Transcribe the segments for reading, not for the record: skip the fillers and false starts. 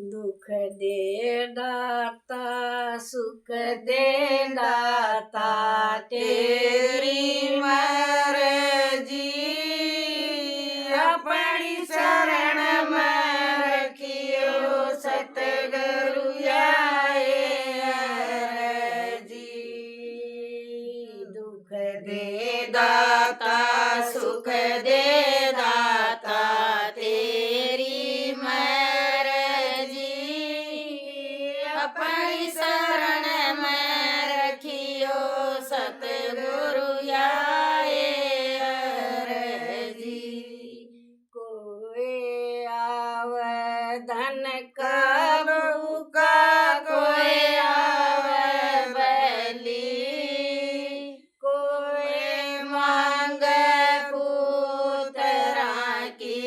दुख दे दाता सुख दे दाता तेरी मर्जी अपनी शरण में रखियो सतगुरु आए जी। दुख दे दाता सुख दे दाता तेरी मर्जी अपनी शरण में रखियो सतगुरु आए जी। कोई आवे धन का भूखा कोई आवे बली कोई मांगे पुत्रा की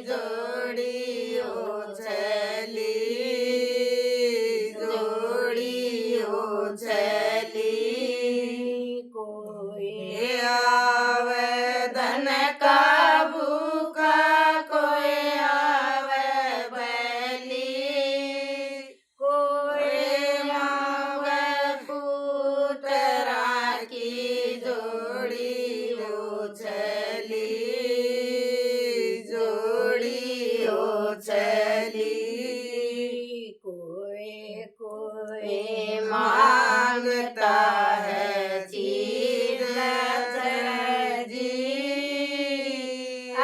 जोड़ियो चली कोई आवे धन का भूखा कोई आवे बली कोई मांगे पुत्रा की जोड़ियो चली कोई मांगता है चीज जी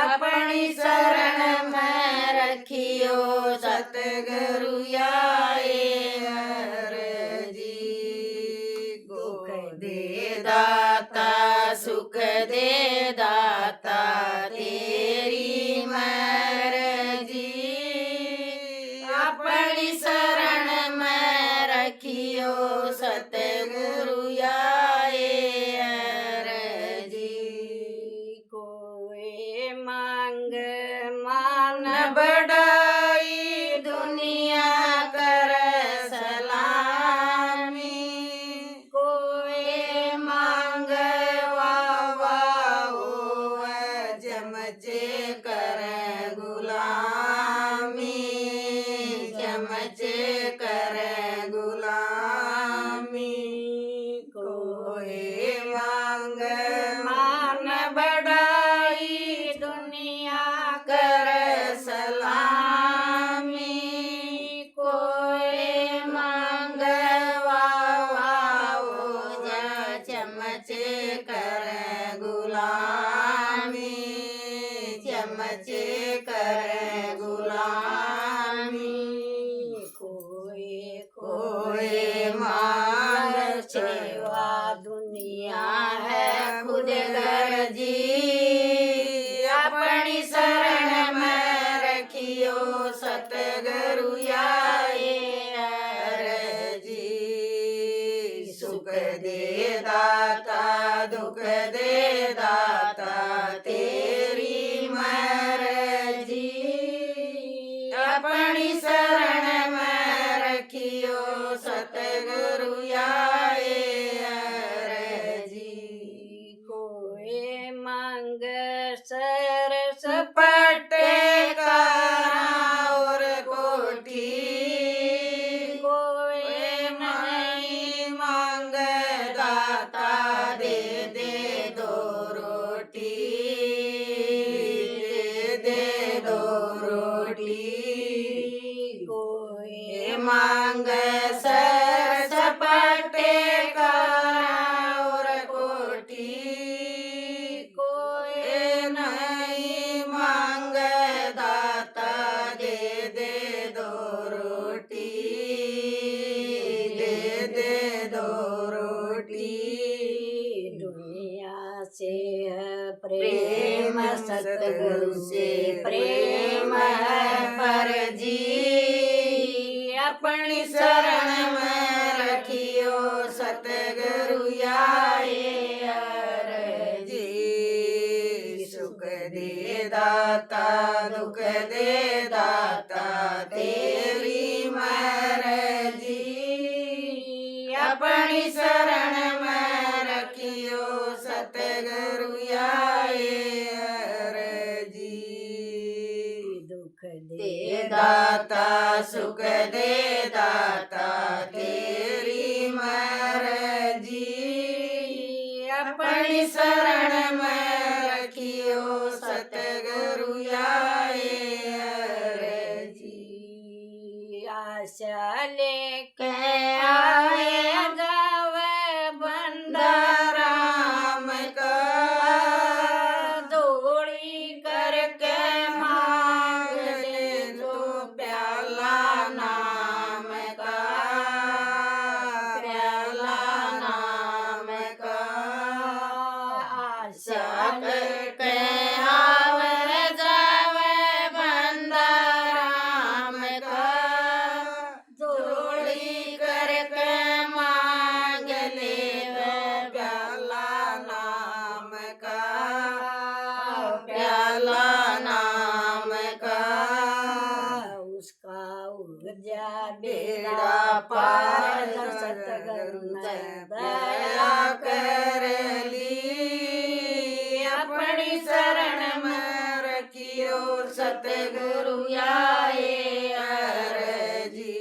अपनी शरण में रखियो सतगुरु आए जी। दुख दे दाता सुख दे दाता तेरी मर्जी अपनी शरण में रखियो सतगुरु आए जी। कोई मांग मान बढ़ाई दुनिया कर सलामी कोई मांग वावा जमचे कर गुलामी कोई मांग मान बढ़ाई दुनिया कर सलामी कोई मांग वावा चमचे कर गुलामी कोई मांग सेवा दुनिया है खुद गर्जी अपनी शरण में रखियो सतगुरु आए जी। सुख दे दाता दुख दे दाता तेरी मर्जी अपनी शरण में रखियो सतगुरु आए जी। कोई मांग सर सपटे का और कोठी कोई नहीं मांग दाता दे दे दो रोटी कोई मांग सर सपटे का और कोठी कोई नहीं मांग दाता दे दे दो रोटी दुनिया से प्रेम सतगुरु से प्रेम पर जी अपनी शरण में रखियो सतगुरु आए जी। सुख दे दाता दुख दे दाता तेरी मर्जी अपनी शरण में रखियो सतगुरु आए जी। दुख दे दाता सुख दे दाता तेरी मर्जी अपनी शरण में रखियो सतगुरु आए अर्जी आशा लेके आए गावे राम का धूड़ी करके मांग ले तो प्याला नाम का प्याला नाम का आशा करके आवे जावे बंदा राम का जोड़ी करके मांग ले प्याला नाम का प्याला नाम का उसका उर्जा बेड़ा पार सतगुरु ने दया कर ली अपनी शरण में रखियो सतगुरु आए अर्जी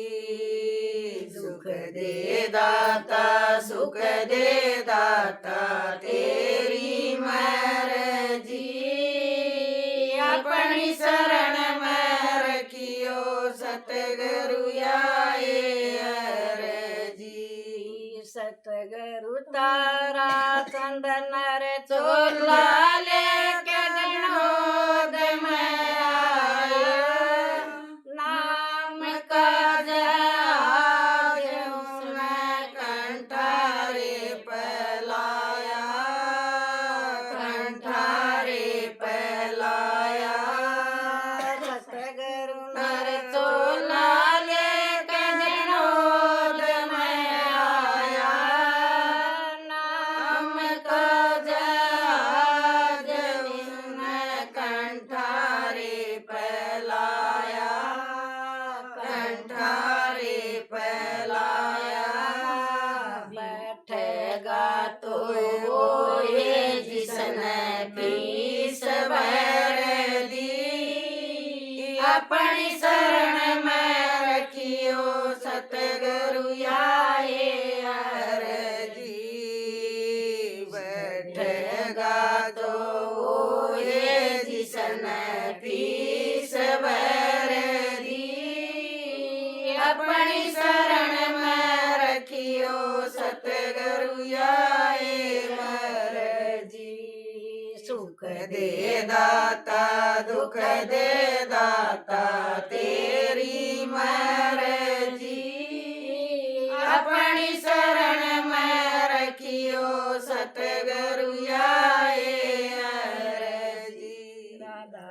सुख दे दाता सुख दे दाता तेरी मर्जी अपनी शरण में रखियो सतगुरु आए अर्जी सतगुरु तारा चंदन रे चोला लेके विनोद में आया नाम का जहाज उसने कंठारे पलाया कंठारे पलाया सतगुरु नर चोला लेके विनोद में आया नाम का जहाज उसने कंठारे पलाया कंठारे पलाया बैठेगा तो वो ये जिसने पीस भर दी अपनी शरण में रखियो सतगुरु आए अर्जी बैठेगा तो वो ये जिसने पीस भर दी अपनी शरण में रखियो सतगुरु आए मर्जी सुख दे दाता दुख दे दाता तेरी मर्जी अपनी शरण में रखियो सतगुरु आए अर्जी राधा